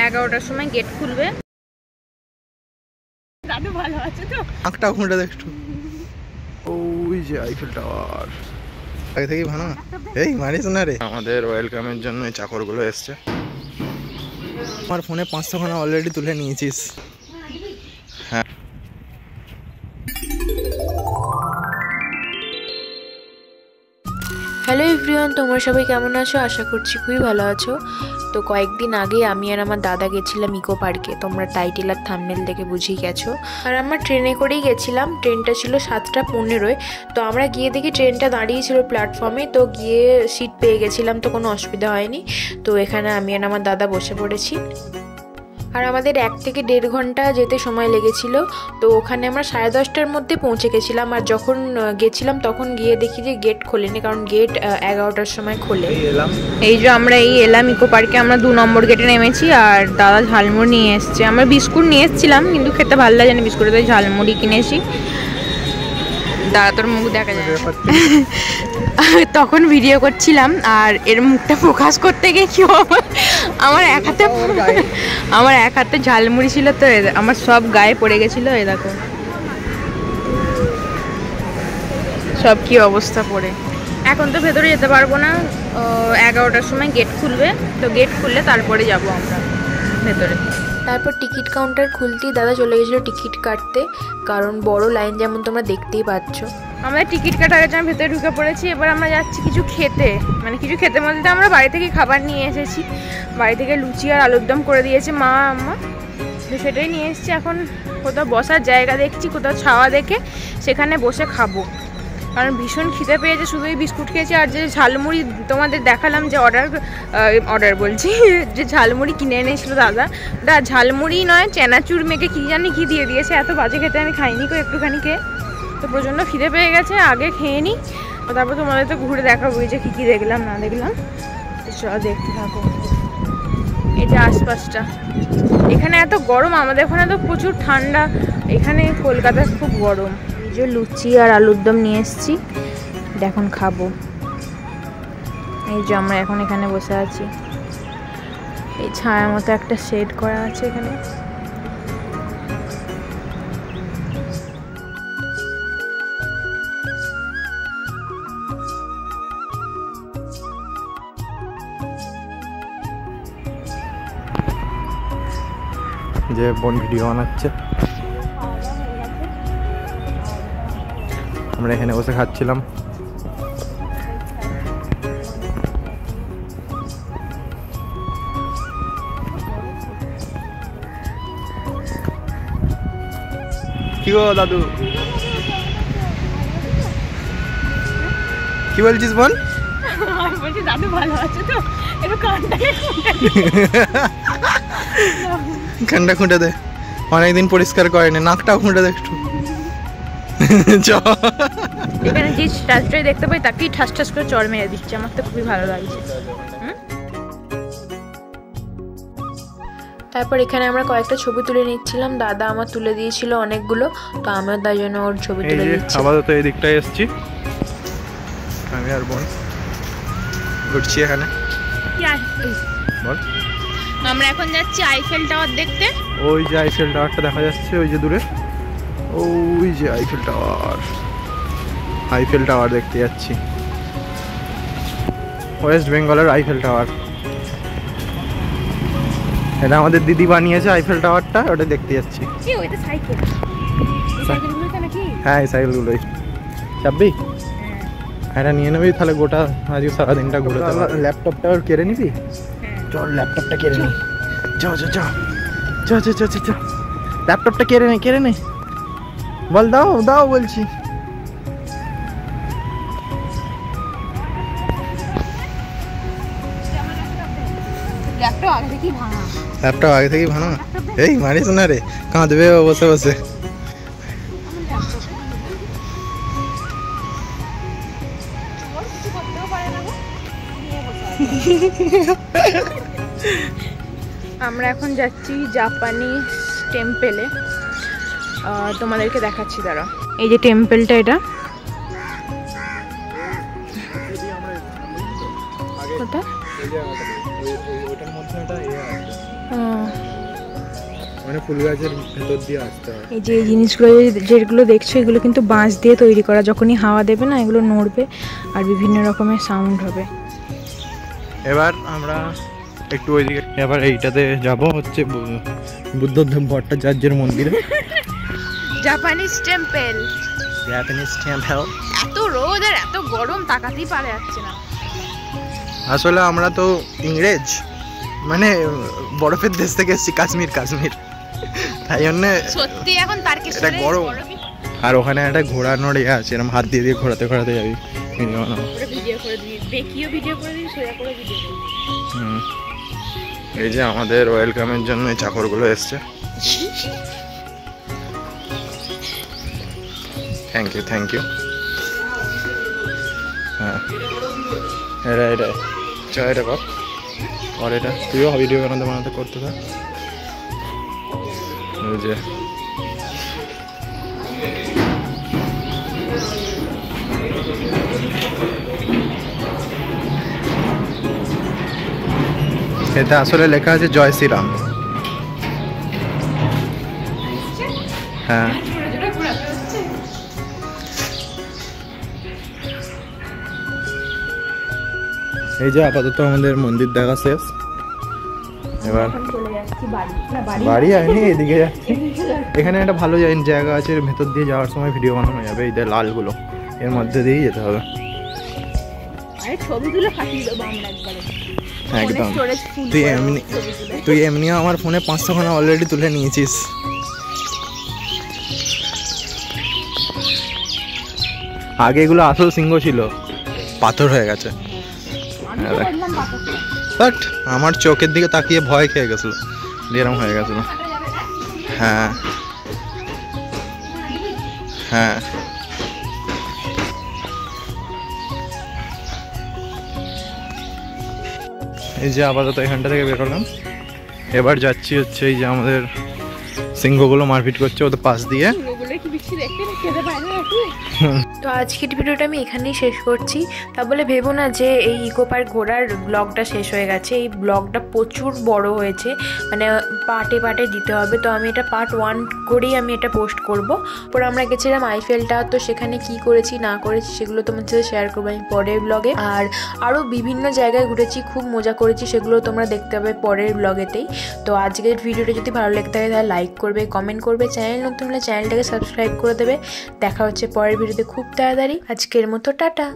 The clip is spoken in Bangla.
11টার সময় গেট খুলবে। দাদু ভালো আছে তো? আঁকটা খুঁটে দেখ একটু। ওই যে আইফেল টাওয়ার আগে থেকেই ভালো। এই মারিস না রে। আমাদের ওয়েলকামের জন্য এই চাকরগুলো এসছে। আমার ফোনে 500 খানা অলরেডি তুলে নিয়েছিস। হ্যাঁ হ্যালো এভরিওয়ান, তোমরা সবাই কেমন আছো? আশা করছি খুবই ভালো আছো। তো কয়েকদিন আগে আমি আর আমার দাদা গেছিলাম ইকো পার্কে। তোমরা টাইটেল আর থাম্বনেল দেখে বুঝেই গেছো। আর আমরা ট্রেনে করেই গেছিলাম। ট্রেনটা ছিল 7:15। তো আমরা গিয়ে দেখি ট্রেনটা দাঁড়িয়েছিল প্ল্যাটফর্মে। তো গিয়ে সিট পেয়ে গেছিলাম, তো কোনো অসুবিধা হয়নি। তো এখানে আমি আর আমার দাদা বসে পড়েছি। আর আমাদের 1 থেকে 1.5 ঘন্টা যেতে সময় লেগেছিল। তো ওখানে আমরা 10:30টার মধ্যে পৌঁছে গেছিলাম। আর যখন গেছিলাম তখন গিয়ে দেখি যে গেট খোলেনি, কারণ গেট 11টার সময় খোলে। এই যে আমরা এলাম ইকো পার্কে। আমরা 2 নম্বর গেটে নেমেছি। আর দাদা ঝালমুড়ি নিয়ে এসছে। আমরা বিস্কুট নিয়ে এসেছিলাম, কিন্তু খেতে ভালো লাগে না বিস্কুটে, তাই ঝালমুড়ি কিনেছি। দাদা তোর মুখ দেখা যায় তখন ভিডিও করছিলাম, আর এর মুখটা ফোকাস করতে গিয়ে কি আমার এক হাতে ঝালমুড়ি ছিল, তো আমার সব গায়ে পড়ে গেছিল। এই দেখো সব কি অবস্থা পড়ে। এখন তো ভেতরে যেতে পারবো না, 11টার সময় গেট খুলবে। তো গেট খুললে তারপরে যাব আমরা ভেতরে। তারপর টিকিট কাউন্টার খুলতেই দাদা চলে গেছিলো টিকিট কাটতে, কারণ বড় লাইন যেমন তোমরা দেখতেই পাচ্ছ। আমরা টিকিট কাটার জন্য ভেতরে ঢুকে পড়েছি। এবার আমরা যাচ্ছি কিছু খেতে, মানে কিছু খেতে বলতে আমরা বাড়ি থেকে খাবার নিয়ে এসেছি। বাড়ি থেকে লুচি আর আলুর দম করে দিয়েছে মা আম্মা, তো সেটাই নিয়ে এসেছি। এখন কোথাও বসার জায়গা দেখছি, কোথাও ছাওয়া দেখে সেখানে বসে খাবো, কারণ ভীষণ খিদে পেয়েছে। শুধুই বিস্কুট খেয়েছি। আর যে ঝালমুড়ি তোমাদের দেখালাম, যে অর্ডার বলছি যে ঝালমুড়ি কিনে এনেছিল দাদা, ওটা ঝালমুড়ি নয়, চানাচুর মেখে কী জানি কী দিয়ে দিয়েছে। এত বাজে খেতে আমি খাইনি কো একটুখানি খেয়ে। তো প্রচণ্ড খিদে পেয়ে গেছে, আগে খেয়ে নিই, তারপর তোমাদের তো ঘুরে দেখাবো যে কী কী দেখলাম না দেখলাম। তো চলো দেখতে থাকো। এটা আশপাশটা, এখানে এত গরম, আমাদের ওখানে তো প্রচুর ঠান্ডা, এখানে কলকাতায় খুব গরম। এই যে লুচি আর আলুর দম নিয়ে এসেছি, এখন খাবো। এই যে আমরা এখন এখানে বসে আছি, এই ছায়া মতো একটা শেড করা আছে এখানে। যে বোন ভিডিও বানাচ্ছে, আমরা এখানে বসে খাচ্ছিলাম। কি গো দাদু, কি বলছিস বোন? বলছি দাদু ভালো আছে তো? একটু কানটা খুঁটে দে, অনেকদিন পরিষ্কার করেনি, নাকটাও খুঁটে দে একটু। এখানে যে টাচটাই দেখতে পাই তাকেই ঠাস ঠাস করে চড় মেরে দিচ্ছে, আমার তো খুবই ভালো লাগছে। তারপর এখানে আমরা কয়েকটা ছবি তুলে নিচ্ছিলাম। দাদা আমার তুলে দিয়েছিল অনেকগুলো, তো আমিও তার জন্য ওর ছবি তুলে দিচ্ছি। আপাতত এই দিকটায় এসেছি আমি আর বোন, ঘুরছি এখানে। আমরা এখন যাচ্ছি আইফেল টাওয়ার দেখতে। ওই যে আইফেল টাওয়ারটা দেখা যাচ্ছে ওই যে দূরে, ওই যে আইফেল টাওয়ার। আইফেল টাওয়ার দেখতে যাচ্ছি, ওয়েস্ট বেঙ্গলের আইফেল টাওয়ার। এটা আমাদের দিদি বানিয়েছে আইফেল টাওয়ারটা, ওটা দেখতে যাচ্ছি। হ্যাঁ এই সাইকেলগুলোই চাপবি, এটা নিয়ে নেবি, তাহলে গোটা আজকে সারাদিনটা ঘুরে। ল্যাপটপটা ওর কেড়ে নিবি? চল ল্যাপটপটা কেড়ে নি, যাও যাও যাও যাও যাও যাও, ল্যাপটপটা কেড়ে নে বল, দাও দাও বলছি। ল্যাপটপ আগে থেকেই ভাঙা। এই মারিস না রে, কাঁদবে বসে বসে। আমরা এখন যাচ্ছি জাপানিজ টেম্পেলে, তোমাদেরকে দেখাচ্ছি দাঁড়া। এই যে টেম্পেলটা, এটা ফুল গাছের ভেতর দিয়ে আসতে হয়। এই যে এই জিনিসগুলো যেগুলো দেখছো এগুলো কিন্তু বাঁশ দিয়ে তৈরি করা, যখনই হাওয়া দেবে না এগুলো নড়বে আর বিভিন্ন রকমের সাউন্ড হবে। এবার আমরা একটু ওইদিকে, এবার এইটাতে যাব হচ্ছে বুদ্ধদেব ভট্টাচার্যের মন্দিরে। Japanese temple. Japanese temple. এত রোদ আর এত গরম তাকাতেই পারা যাচ্ছে না। আসলে আমরা তো ইংরেজ, মানে বরফের দেশ থেকে এসেছি, কাশ্মীর তাই জন্য সত্যি এখন তারকেশ্বরে গরম। আর ওখানে একটা ঘোরানোর ইয়ে আছে, এরকম হাত দিয়ে ঘোরাতে ঘোরাতে যাবি। ভিডিও করে দিবি, বেকিও ভিডিও করে দিবি, সোজা করে ভিডিও করে দিবি। এই যে আমাদের ওয়েলকামের জন্য এই চাকরগুলো এসছে। Thank you. হ্যাঁ এটা চ, এটা কর, আর এটা তুইও ভিডিও বানাতে করতে থাক। এই যে এটা আসলে লেখা আছে জয় শ্রীরাম। হ্যাঁ এই যে আপাতত আমাদের মন্দির দেখা শেষ। এবার বাড়ি আইনি, এদিকে যাচ্ছি। এখানে একটা ভালো জায়গা আছে, ভেতর দিয়ে যাওয়ার সময় ভিডিও বানানো যাবে। এই যে লালগুলো, এর মধ্যে দিয়েই যেতে হবে। ছবি তুলে ফাটিয়ে দেবো আমরা একবারে। একদম। তুই এমনিও আমার ফোনে 500 খানা অলরেডি তুলে নিয়েছিস। আগে এগুলো আসল সিংহ ছিল, পাথর হয়ে গেছে। বাট আমার চোখের দিকে তাকিয়ে ভয় খেয়ে গেছিল, এরকম হয়ে গেছিল। হ্যাঁ হ্যাঁ এই যে আপাতত এখানটা থেকে বেরোলাম। এবার যাচ্ছি হচ্ছে এই যে আমাদের সিংহগুলো মারপিট করছে ওদের পাশ দিয়ে। তো আজকের ভিডিওটা আমি এখানেই শেষ করছি। তা বলে ভেবো না যে এই ইকো পার্ক ঘোরার ব্লগটা শেষ হয়ে গেছে। এই ব্লগটা প্রচুর বড় হয়েছে, মানে পার্টে দিতে হবে। তো আমি এটা পার্ট 1 করেই আমি এটা পোস্ট করব। পরে আমরা গেছিলাম আইফেলটা, তো সেখানে কি করেছি না করেছি সেগুলো তোমার সাথে শেয়ার করবো আমি পরের ব্লগে। আর আরও বিভিন্ন জায়গায় ঘুরেছি, খুব মজা করেছি, সেগুলো তোমরা দেখতে হবে পরের ব্লগেতেই। তো আজকের ভিডিওটা যদি ভালো লেগে থাকে তাহলে লাইক করবে, কমেন্ট করবে, চ্যানেল নতুন হলে চ্যানেলটাকে সাবস্ক্রাইব করে দেবে। দেখা হচ্ছে পরের ভিডিওতে খুব তাড়াতাড়ি। আজকের মতো টাটা।